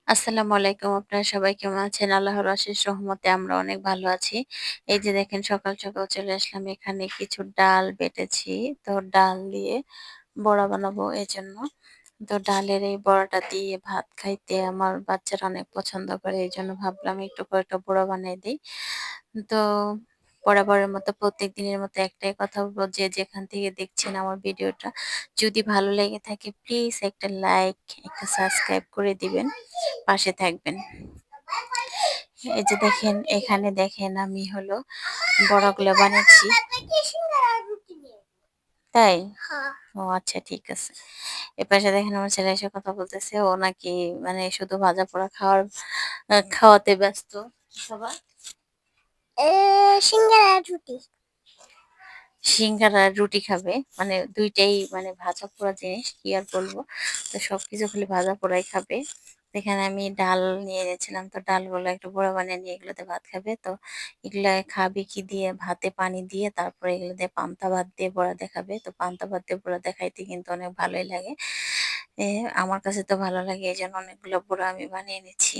আসসালামু আলাইকুম। আপনারা সবাই কেমন আছেন? আল্লাহর অশেষ রহমতে আমরা অনেক ভালো আছি। এই যে দেখেন সকাল, সকাল চলে আসলাম এখানে কিছু ডাল বেটেছি। তো ডাল দিয়ে বড়া বানাবো এজন্য। তো ডালের এই বড়াটা দিয়ে ভাত খাইতে আমার বাচ্চারা অনেক পছন্দ করে। এজন্য ভাবলাম একটু কয়েকটা বড়া বানিয়ে দেই। তো বরাবরের মতো প্রত্যেকদিনের মতো একটাই কথা বলবো যে যেখান থেকে দেখছেন আমার ভিডিওটা যদি ভালো লেগে থাকে প্লিজ একটা লাইক, একটা সাবস্ক্রাইব করে দিবেন। পাশে থাকবেন। এই যে দেখেন এখানে দেখেন আমি হলো বড়াগুলো বানাচ্ছি। তাই? ও আচ্ছা ঠিক আছে। এপাশে দেখেন আমার ছেলে এসে কথা বলতেছে। ও নাকি মানে শুধু ভাজা পোড়া খাওয়াতে ব্যস্ত। কি খাবা? সিঙ্গারা আর রুটি। সিঙ্গারা আর রুটি খাবে। মানে ২ টাই মানে ভাজা পোড়া জিনিস কি আর বলবো। তো সবকিছু খালি ভাজা পোড়াই খাবে। এখানে আমি ডাল নিয়ে এনেছিলাম। তো ডালগুলো একটু বড়া বানিয়ে নিয়ে এগুলোতে ভাত খাবে। তো এগুলা খাবে কি দিয়ে? ভাতে পানি দিয়ে তারপরে এগুলো দিয়ে পান্তা ভাত দিয়ে বড়া দিয়ে খাবে। তো পান্তা ভাত দিয়ে বড়া দিয়ে খাইতে কিন্তু অনেক ভালোই লাগে। এ আমার কাছে তো ভালো লাগে এজন্য অনেকগুলো বড়া আমি বানিয়ে নিচ্ছি।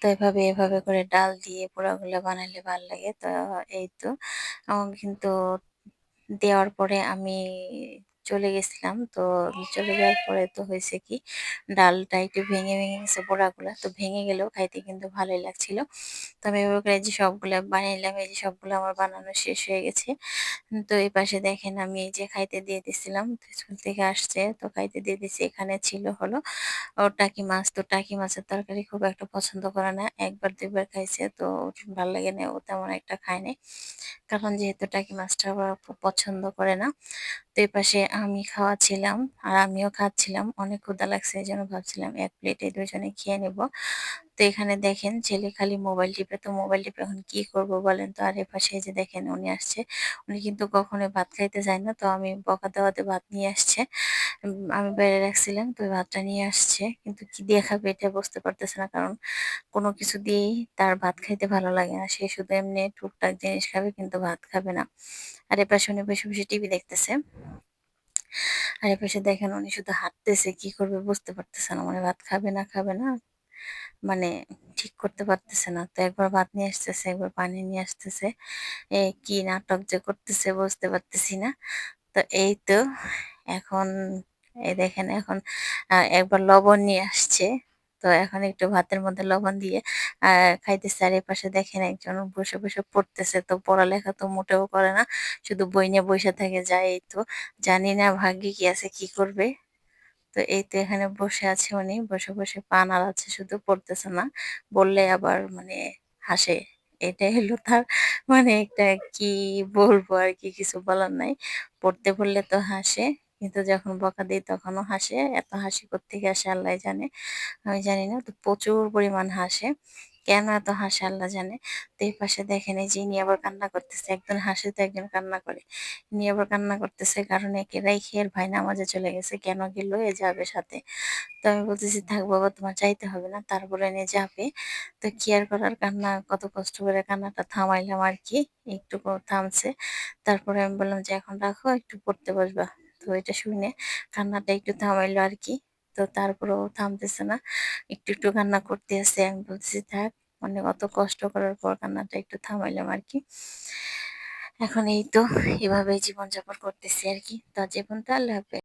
তো এভাবে করে ডাল দিয়ে পোড়াগুলো বানাইলে ভাল লাগে। তো এই তো কিন্তু দেওয়ার পরে আমি চলে গেছিলাম। তো চলে যাওয়ার পরে তো হয়েছে কি ডালটা একটু ভেঙে গেছে বড়াগুলা। তো ভেঙে গেলেও খাইতে কিন্তু ভালোই লাগছিল। তো আমি এভাবে করে এই যে সবগুলা বানিয়ে নিলাম। এই যে সবগুলো আমার বানানো শেষ হয়ে গেছে। তো এই পাশে দেখেন আমি এই যে খাইতে দিয়ে দিছিলাম। তো স্কুল থেকে আসছে তো খাইতে দিয়ে দিছি। এখানে ছিল হলো টাকি মাছ। তো টাকি মাছের তরকারি খুব একটা পছন্দ করে না। ১ বার ২ বার খাইছে তো ভাল লাগে নাই। ও তেমন একটা খায় নাই। কারণ যেহেতু টাকি মাছটা আবার পছন্দ করে না। তো এপাশে আমি খাওয়াচ্ছিলাম আর আমিও খাচ্ছিলাম। অনেক ক্ষুধা লাগছে এজন্য ভাবছিলাম ১ প্লেটে দুজনে খেয়ে নেব। তো এখানে দেখেন ছেলে খালি মোবাইল টিপে। তো মোবাইল টিপে এখন কি করব বলেন তো? আর এপাশে এই যে দেখেন উনি আসছে। উনি কিন্তু কখনোই ভাত খাইতে চায় না। তো আমি বকা দেওয়াতে ভাত নিয়ে আসছে। আমি বাইরে রাখছিলাম। তো ওই ভাতটা নিয়ে আসছে। কিন্তু কি দিয়ে খাবে এটা বুঝতে পারতেছে না। কারণ কোনো কিছু দিয়েই তার ভাত খাইতে ভালো লাগে না। সে শুধু এমনি টুকটাক জিনিস খাবে কিন্তু ভাত খাবে না। আর এপাশে উনি বসে টিভি দেখতেছে। আর এপাশে দেখেন উনি শুধু হাঁটতেছে। কি করবে বুঝতে পারতেছে না। মানে ভাত খাবে না। মানে ঠিক করতে পারতেছে না। তো একবার ভাত নিয়ে আসতেছে, একবার পানি নিয়ে আসতেছে। কি নাটক যে করতেছে বুঝতে পারতেছি না। তো এই তো এখন এই দেখেন এখন একবার লবণ নিয়ে আসছে। তো এখন একটু ভাতের মধ্যে লবণ দিয়ে আ খাইতেছে। আর এপাশে দেখেন একজন বসে পড়তেছে। তো পড়ালেখা তো মোটেও করে না। শুধু বই নিয়ে বইসা থাকে যায় এই তো। জানি না ভাগ্যে কি আছে কি করবে। তো এই তো এখানে বসে আছে উনি। বসে পা নাড়াচ্ছে শুধু পড়তেছে না। বললে আবার মানে হাসে। এটাই হলো তার মানে একটা কি বলবো আরকি কিছু বলার নাই। পড়তে বললে তো হাসে। কিন্তু যখন বকা দেই তখনও হাসে। এত হাসি কোত্থেকে আসে আল্লাহই জানে। আমি জানি না। তো প্রচুর পরিমাণ হাসে। কেন এত হাসে আল্লাহ জানে। তো এই পাশে দেখেন এই যে ইনি আবার কান্না করতেছে। একজন হাসে তো একজন কান্না করে। ইনি আবার কান্না করতেছে কারণ একে রাইখে এর ভাই নামাজে চলে গেছে। কেন গেল? এ যাবে সাথে। তো আমি বলতেছি, "থাক বাবা তোমার যাইতে হবে না।" তারপরে এনে যাবে। তো কি আর করার কান্না কত কষ্ট করে কান্নাটা থামাইলাম আরকি। একটু থামছে। তারপরে আমি বললাম যে, "এখন রাখো একটু পড়তে বসবা।" তো এটা শুনে কান্নাটা একটু থামাইলো আরকি। তো তারপরেও থামতেছে না। একটু কান্না করতে আছে। আমি বলতেছি, "থাক।" মানে অত কষ্ট করার পর কান্নাটা একটু থামাইলাম আরকি। এখন এই তো এভাবেই জীবনযাপন করতেছি আরকি। তো আজ এ পর্যন্ত আল্লাহ হাফেজ।